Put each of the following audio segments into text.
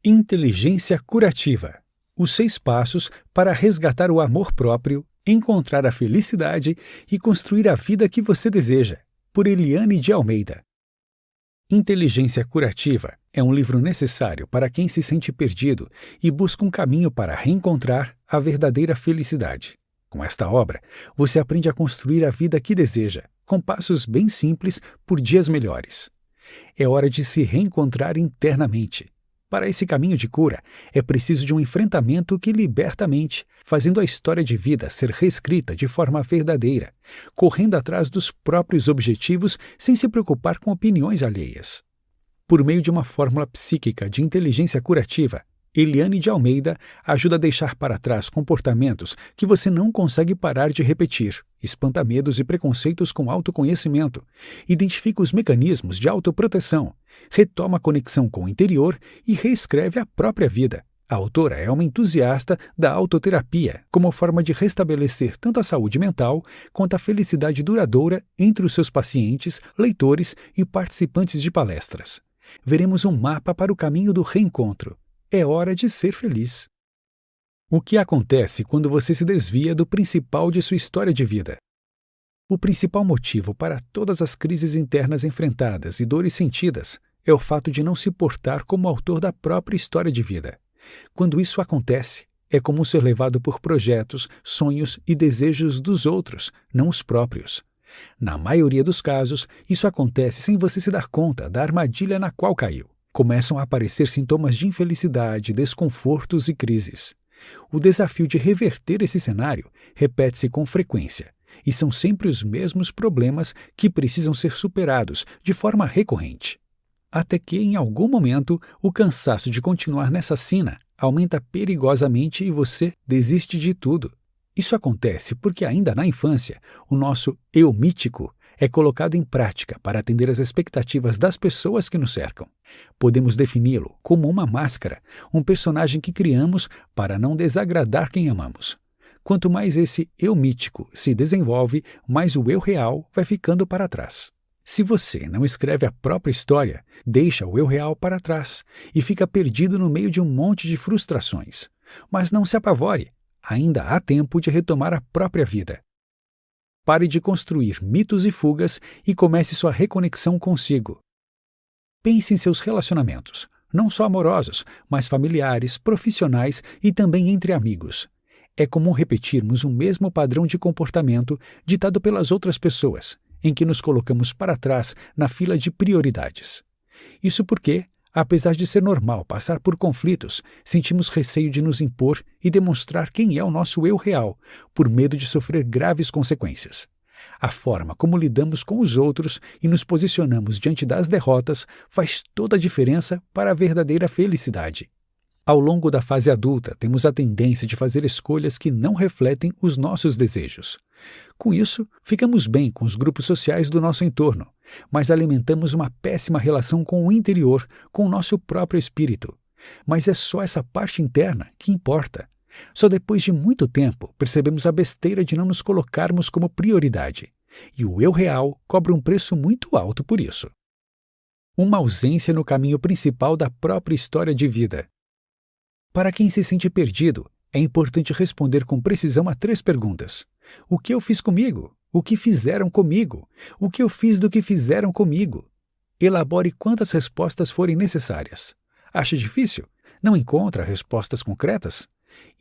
Inteligência curativa. Os 6 passos para resgatar o amor próprio, encontrar a felicidade e construir a vida que você deseja. Por Eliane de Almeida. Inteligência Curativa é um livro necessário para quem se sente perdido e busca um caminho para reencontrar a verdadeira felicidade. Com esta obra, você aprende a construir a vida que deseja, com passos bem simples por dias melhores. É hora de se reencontrar internamente. Para esse caminho de cura, é preciso de um enfrentamento que liberta a mente, fazendo a história de vida ser reescrita de forma verdadeira, correndo atrás dos próprios objetivos sem se preocupar com opiniões alheias. Por meio de uma fórmula psíquica de inteligência curativa, Eliane de Almeida ajuda a deixar para trás comportamentos que você não consegue parar de repetir, espanta medos e preconceitos com autoconhecimento, identifica os mecanismos de autoproteção, retoma a conexão com o interior e reescreve a própria vida. A autora é uma entusiasta da autoterapia como forma de restabelecer tanto a saúde mental quanto a felicidade duradoura entre os seus pacientes, leitores e participantes de palestras. Veremos um mapa para o caminho do reencontro. É hora de ser feliz. O que acontece quando você se desvia do principal de sua história de vida? O principal motivo para todas as crises internas enfrentadas e dores sentidas é o fato de não se portar como autor da própria história de vida. Quando isso acontece, é comum ser levado por projetos, sonhos e desejos dos outros, não os próprios. Na maioria dos casos, isso acontece sem você se dar conta da armadilha na qual caiu. Começam a aparecer sintomas de infelicidade, desconfortos e crises. O desafio de reverter esse cenário repete-se com frequência, e são sempre os mesmos problemas que precisam ser superados de forma recorrente. Até que, em algum momento, o cansaço de continuar nessa sina aumenta perigosamente e você desiste de tudo. Isso acontece porque ainda na infância, o nosso eu mítico é colocado em prática para atender às expectativas das pessoas que nos cercam. Podemos defini-lo como uma máscara, um personagem que criamos para não desagradar quem amamos. Quanto mais esse eu mítico se desenvolve, mais o eu real vai ficando para trás. Se você não escreve a própria história, deixa o eu real para trás e fica perdido no meio de um monte de frustrações. Mas não se apavore, ainda há tempo de retomar a própria vida. Pare de construir mitos e fugas e comece sua reconexão consigo. Pense em seus relacionamentos, não só amorosos, mas familiares, profissionais e também entre amigos. É comum repetirmos o mesmo padrão de comportamento ditado pelas outras pessoas, em que nos colocamos para trás na fila de prioridades. Isso porque, apesar de ser normal passar por conflitos, sentimos receio de nos impor e demonstrar quem é o nosso eu real, por medo de sofrer graves consequências. A forma como lidamos com os outros e nos posicionamos diante das derrotas faz toda a diferença para a verdadeira felicidade. Ao longo da fase adulta, temos a tendência de fazer escolhas que não refletem os nossos desejos. Com isso, ficamos bem com os grupos sociais do nosso entorno, mas alimentamos uma péssima relação com o interior, com o nosso próprio espírito. Mas é só essa parte interna que importa. Só depois de muito tempo percebemos a besteira de não nos colocarmos como prioridade. E o eu real cobra um preço muito alto por isso. Uma ausência no caminho principal da própria história de vida. Para quem se sente perdido, é importante responder com precisão a 3 perguntas. O que eu fiz comigo? O que fizeram comigo? O que eu fiz do que fizeram comigo? Elabore quantas respostas forem necessárias. Acha difícil? Não encontra respostas concretas?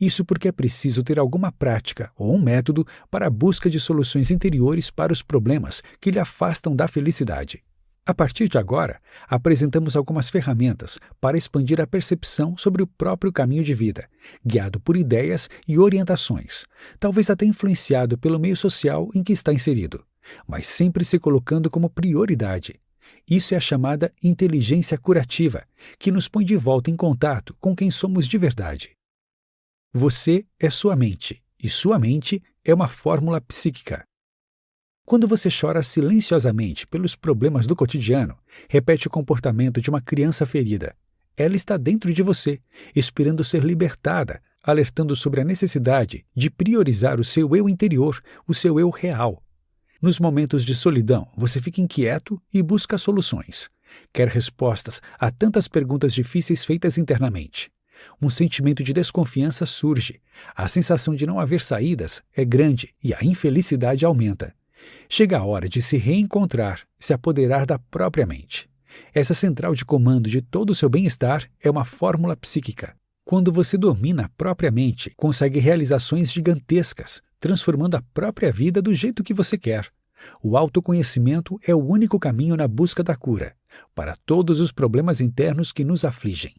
Isso porque é preciso ter alguma prática ou um método para a busca de soluções interiores para os problemas que lhe afastam da felicidade. A partir de agora, apresentamos algumas ferramentas para expandir a percepção sobre o próprio caminho de vida, guiado por ideias e orientações, talvez até influenciado pelo meio social em que está inserido, mas sempre se colocando como prioridade. Isso é a chamada inteligência curativa, que nos põe de volta em contato com quem somos de verdade. Você é sua mente, e sua mente é uma fórmula psíquica. Quando você chora silenciosamente pelos problemas do cotidiano, repete o comportamento de uma criança ferida. Ela está dentro de você, esperando ser libertada, alertando sobre a necessidade de priorizar o seu eu interior, o seu eu real. Nos momentos de solidão, você fica inquieto e busca soluções. Quer respostas a tantas perguntas difíceis feitas internamente. Um sentimento de desconfiança surge, a sensação de não haver saídas é grande e a infelicidade aumenta. Chega a hora de se reencontrar, se apoderar da própria mente. Essa central de comando de todo o seu bem-estar é uma fórmula psíquica. Quando você domina a própria mente, consegue realizações gigantescas, transformando a própria vida do jeito que você quer. O autoconhecimento é o único caminho na busca da cura, para todos os problemas internos que nos afligem.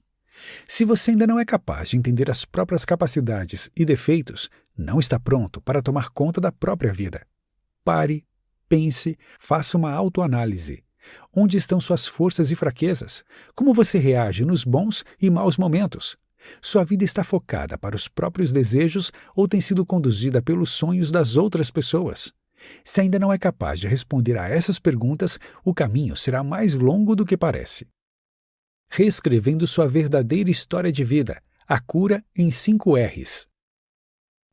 Se você ainda não é capaz de entender as próprias capacidades e defeitos, não está pronto para tomar conta da própria vida. Pare, pense, faça uma autoanálise. Onde estão suas forças e fraquezas? Como você reage nos bons e maus momentos? Sua vida está focada para os próprios desejos ou tem sido conduzida pelos sonhos das outras pessoas? Se ainda não é capaz de responder a essas perguntas, o caminho será mais longo do que parece. Reescrevendo sua verdadeira história de vida, a cura em 5 R's.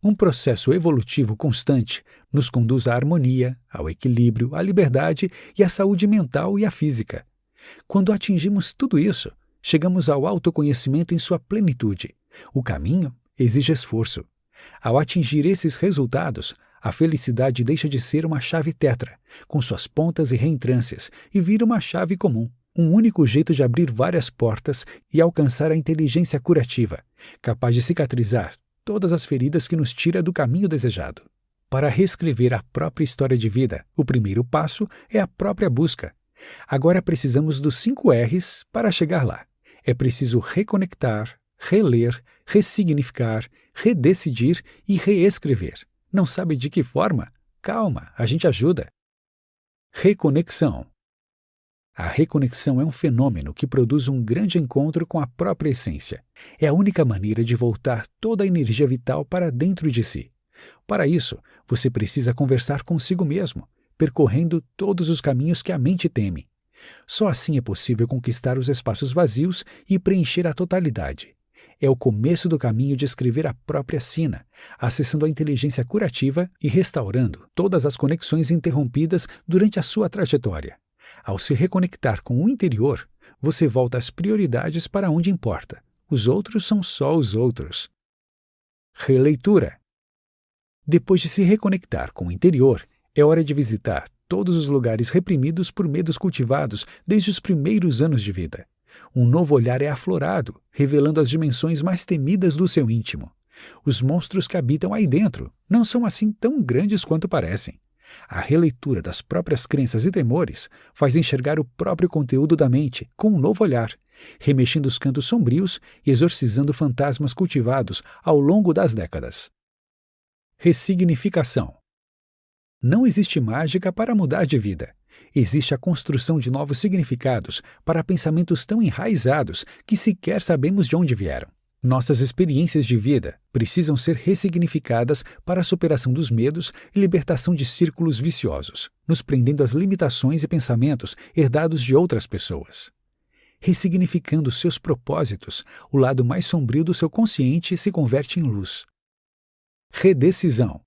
Um processo evolutivo constante nos conduz à harmonia, ao equilíbrio, à liberdade e à saúde mental e à física. Quando atingimos tudo isso, chegamos ao autoconhecimento em sua plenitude. O caminho exige esforço. Ao atingir esses resultados, a felicidade deixa de ser uma chave tetra, com suas pontas e reentrâncias, e vira uma chave comum. Um único jeito de abrir várias portas e alcançar a inteligência curativa, capaz de cicatrizar todas as feridas que nos tira do caminho desejado. Para reescrever a própria história de vida, o primeiro passo é a própria busca. Agora precisamos dos 5 R's para chegar lá. É preciso reconectar, reler, ressignificar, redecidir e reescrever. Não sabe de que forma? Calma, a gente ajuda. Reconexão. A reconexão é um fenômeno que produz um grande encontro com a própria essência. É a única maneira de voltar toda a energia vital para dentro de si. Para isso, você precisa conversar consigo mesmo, percorrendo todos os caminhos que a mente teme. Só assim é possível conquistar os espaços vazios e preencher a totalidade. É o começo do caminho de escrever a própria sina, acessando a inteligência curativa e restaurando todas as conexões interrompidas durante a sua trajetória. Ao se reconectar com o interior, você volta às prioridades para onde importa. Os outros são só os outros. Releitura. Depois de se reconectar com o interior, é hora de visitar todos os lugares reprimidos por medos cultivados desde os primeiros anos de vida. Um novo olhar é aflorado, revelando as dimensões mais temidas do seu íntimo. Os monstros que habitam aí dentro não são assim tão grandes quanto parecem. A releitura das próprias crenças e temores faz enxergar o próprio conteúdo da mente com um novo olhar, remexendo os cantos sombrios e exorcizando fantasmas cultivados ao longo das décadas. Ressignificação. Não existe mágica para mudar de vida. Existe a construção de novos significados para pensamentos tão enraizados que sequer sabemos de onde vieram. Nossas experiências de vida precisam ser ressignificadas para a superação dos medos e libertação de círculos viciosos, nos prendendo às limitações e pensamentos herdados de outras pessoas. Ressignificando seus propósitos, o lado mais sombrio do seu consciente se converte em luz. Redecisão.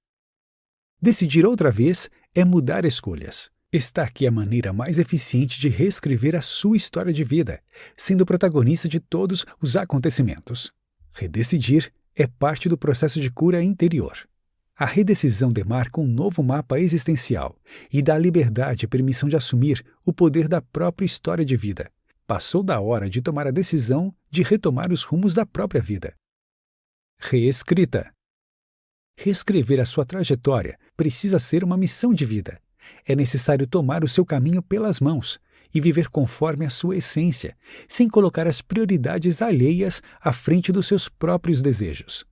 Decidir outra vez é mudar escolhas. Está aqui a maneira mais eficiente de reescrever a sua história de vida, sendo protagonista de todos os acontecimentos. Redecidir é parte do processo de cura interior. A redecisão demarca um novo mapa existencial e dá liberdade e permissão de assumir o poder da própria história de vida. Passou da hora de tomar a decisão de retomar os rumos da própria vida. Reescrita. Reescrever a sua trajetória precisa ser uma missão de vida. É necessário tomar o seu caminho pelas mãos e viver conforme a sua essência, sem colocar as prioridades alheias à frente dos seus próprios desejos.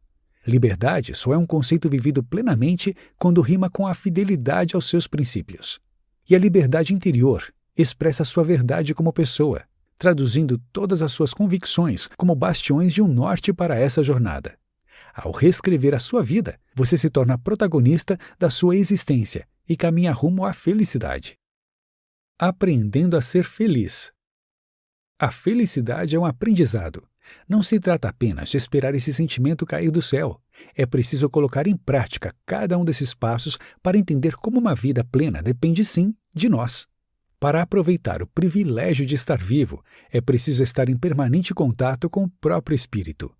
Liberdade só é um conceito vivido plenamente quando rima com a fidelidade aos seus princípios. E a liberdade interior expressa a sua verdade como pessoa, traduzindo todas as suas convicções como bastiões de um norte para essa jornada. Ao reescrever a sua vida, você se torna protagonista da sua existência e caminha rumo à felicidade. Aprendendo a ser feliz. A felicidade é um aprendizado. Não se trata apenas de esperar esse sentimento cair do céu. É preciso colocar em prática cada um desses passos para entender como uma vida plena depende sim de nós. Para aproveitar o privilégio de estar vivo, é preciso estar em permanente contato com o próprio espírito.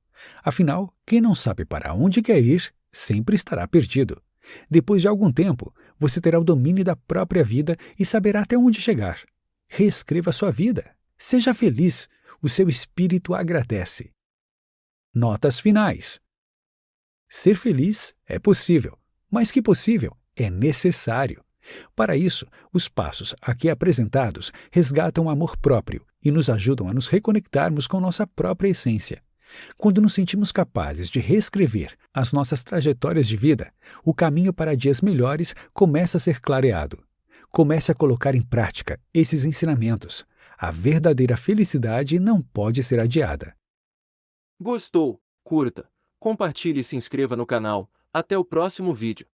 Afinal, quem não sabe para onde quer ir, sempre estará perdido. Depois de algum tempo, você terá o domínio da própria vida e saberá até onde chegar. Reescreva sua vida. Seja feliz. O seu espírito agradece. Notas finais. Ser feliz é possível, mas que possível é necessário. Para isso, os passos aqui apresentados resgatam o amor próprio e nos ajudam a nos reconectarmos com nossa própria essência. Quando nos sentimos capazes de reescrever as nossas trajetórias de vida, o caminho para dias melhores começa a ser clareado. Comece a colocar em prática esses ensinamentos. A verdadeira felicidade não pode ser adiada. Gostou? Curta, compartilhe e se inscreva no canal. Até o próximo vídeo.